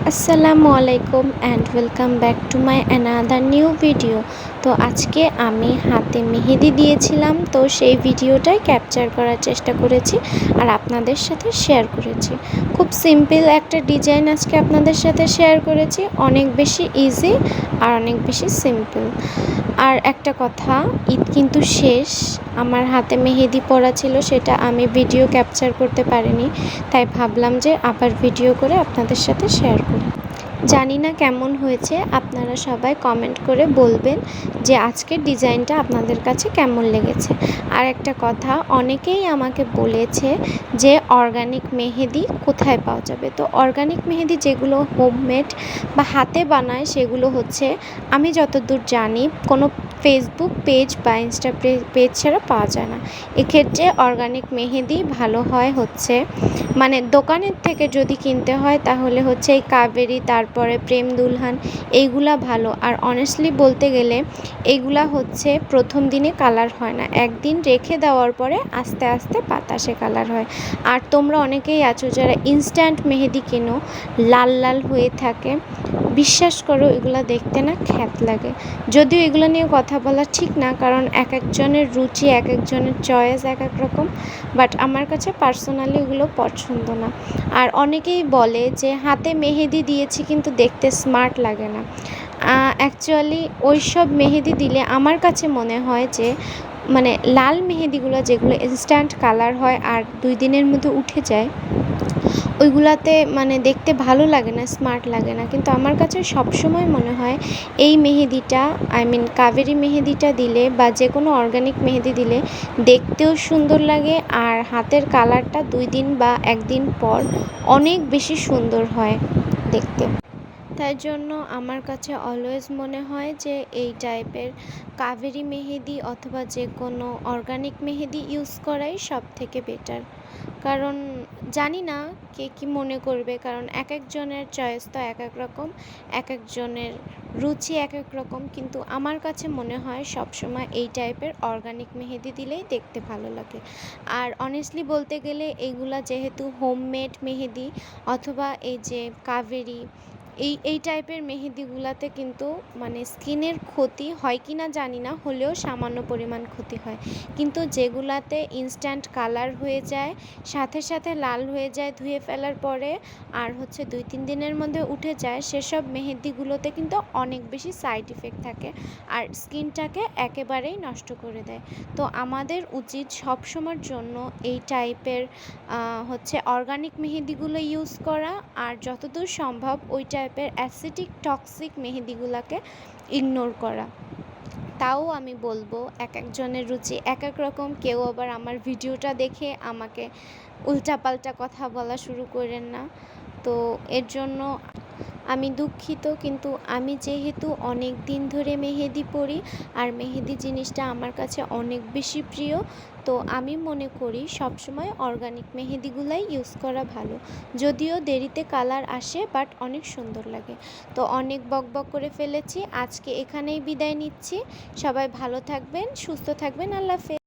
আসসালামু আলাইকুম and welcome back to my another new video. তো আজকে আমি হাতে মেহেদি দিয়েছিলাম, তো সেই ভিডিওটাই ক্যাপচার করার চেষ্টা করেছি আর আপনাদের সাথে শেয়ার করেছি। খুব সিম্পল একটা ডিজাইন আজকে আপনাদের সাথে শেয়ার করেছি, অনেক বেশি ইজি আর অনেক বেশি সিম্পল। আর একটা কথা, ঈদ কিন্তু শেষ, আমার হাতে মেহেদি পড়া ছিল, সেটা আমি ভিডিও ক্যাপচার করতে পারিনি, তাই ভাবলাম যে আবার ভিডিও করে আপনাদের সাথে শেয়ার করি। জানি না কেমন হয়েছে, আপনারা সবাই কমেন্ট করে বলবেন যে আজকের ডিজাইনটা আপনাদের কাছে কেমন লেগেছে। আর একটা কথা, অনেকেই আমাকে বলেছে যে অর্গানিক মেহেদি কোথায় পাওয়া যাবে। তো অর্গানিক মেহেদি যেগুলো হোমমেড বা হাতে বানায় সেগুলো হচ্ছে, আমি যতদূর জানি, কোনো ফেসবুক পেজ বা ইনস্টা পেজ ছাড়া পাওয়া যায় না। এক্ষেত্রে অর্গানিক মেহেদি ভালো হয় হচ্ছে, মানে দোকানের থেকে যদি কিনতে হয় তাহলে হচ্ছে এই কাবেরি, তারপরে প্রেম দুলহান, এইগুলা ভালো। আর অনেস্টলি বলতে গেলে এইগুলা হচ্ছে প্রথম দিনে কালার হয় না, একদিন রেখে দেওয়ার পরে আস্তে আস্তে বাতাসে কালার হয়। আর তোমরা অনেকেই আছো যারা ইনস্ট্যান্ট মেহেদি কেনো, লাল লাল হয়ে থাকে, বিশ্বাস করো এগুলো দেখতে না খ্যাত লাগে। যদিও এগুলো নিয়ে কথা বলা ঠিক না, কারণ এক একজনের রুচি, এক একজনের চয়েস এক এক রকম, বাট আমার কাছে পার্সোনালি এগুলো পছন্দ না। আর অনেকেই বলে যে হাতে মেহেদি দিয়েছি কিন্তু দেখতে স্মার্ট লাগে না। অ্যাকচুয়ালি ওই সব মেহেদি দিলে আমার কাছে মনে হয় যে, মানে লাল মেহেদিগুলো যেগুলো ইনস্ট্যান্ট কালার হয় আর 2 দিনের মধ্যে উঠে যায়, ওইগুলাতে মানে দেখতে ভালো লাগে না, স্মার্ট লাগে না। কিন্তু আমার কাছে সবসময় মনে হয় এই মেহেদিটা, আই মিন কাবেরি মেহেদিটা দিলে বা যে কোনো অর্গানিক মেহেদি দিলে দেখতেও সুন্দর লাগে, আর হাতের কালারটা 2 দিন বা 1 দিন পর অনেক বেশি সুন্দর হয় দেখতে। তাই জন্য আমার কাছে অলওয়েজ মনে হয় যে এই টাইপের কাবেরি মেহেদি অথবা যে কোনো অর্গানিক মেহেদি ইউজ করাই সব থেকে বেটার। কারণ জানি না কে কী মনে করবে, কারণ এক একজনের চয়েস তো এক এক রকম, এক একজনের রুচি এক এক রকম, কিন্তু আমার কাছে মনে হয় সবসময় এই টাইপের অর্গানিক মেহেদি দিলেই দেখতে ভালো লাগে। আর অনেস্টলি বলতে গেলে এইগুলা যেহেতু হোমমেড মেহেদি অথবা এই যে কাবেরি, এই টাইপের মেহেদিগুলাতে কিন্তু মানে স্কিনের ক্ষতি হয় কি না জানি না, হলেও সামান্য পরিমাণ ক্ষতি হয়। কিন্তু যেগুলাতে ইনস্ট্যান্ট কালার হয়ে যায়, সাথে সাথে লাল হয়ে যায় ধুয়ে ফেলার পরে, আর হচ্ছে 2-3 দিনের মধ্যে উঠে যায়, সেসব মেহেদিগুলোতে কিন্তু অনেক বেশি সাইড ইফেক্ট থাকে আর স্কিনটাকে একেবারেই নষ্ট করে দেয়। তো আমাদের উচিত সবসময়ের জন্য এই টাইপের হচ্ছে অর্গানিক মেহেদিগুলো ইউজ করা, আর যতদূর সম্ভব ওই টাইপের অ্যাসিডিক টক্সিক মেহেদিগুলোকে ইগনোর করা। তাও আমি বলবো এক একজনের রুচি এক এক রকম, কেউ আবার আমার ভিডিওটা দেখে আমাকে উল্টাপাল্টা কথা বলা শুরু করেন না। তো এর জন্য আমি দুঃখিত, কিন্তু আমি যেহেতু অনেক দিন ধরে মেহেদি পরি আর মেহেদি জিনিসটা আমার কাছে অনেক বেশি প্রিয়, তো আমি মনে করি সবসময় অর্গানিক মেহেদিগুলাই ইউজ করা ভালো। যদিও দেরিতে কালার আসে, বাট অনেক সুন্দর লাগে। তো অনেক বকবক করে ফেলেছি, আজকে এখানেই বিদায় নিচ্ছি। সবাই ভালো থাকবেন, সুস্থ থাকবেন, আল্লাহ হাফেজ।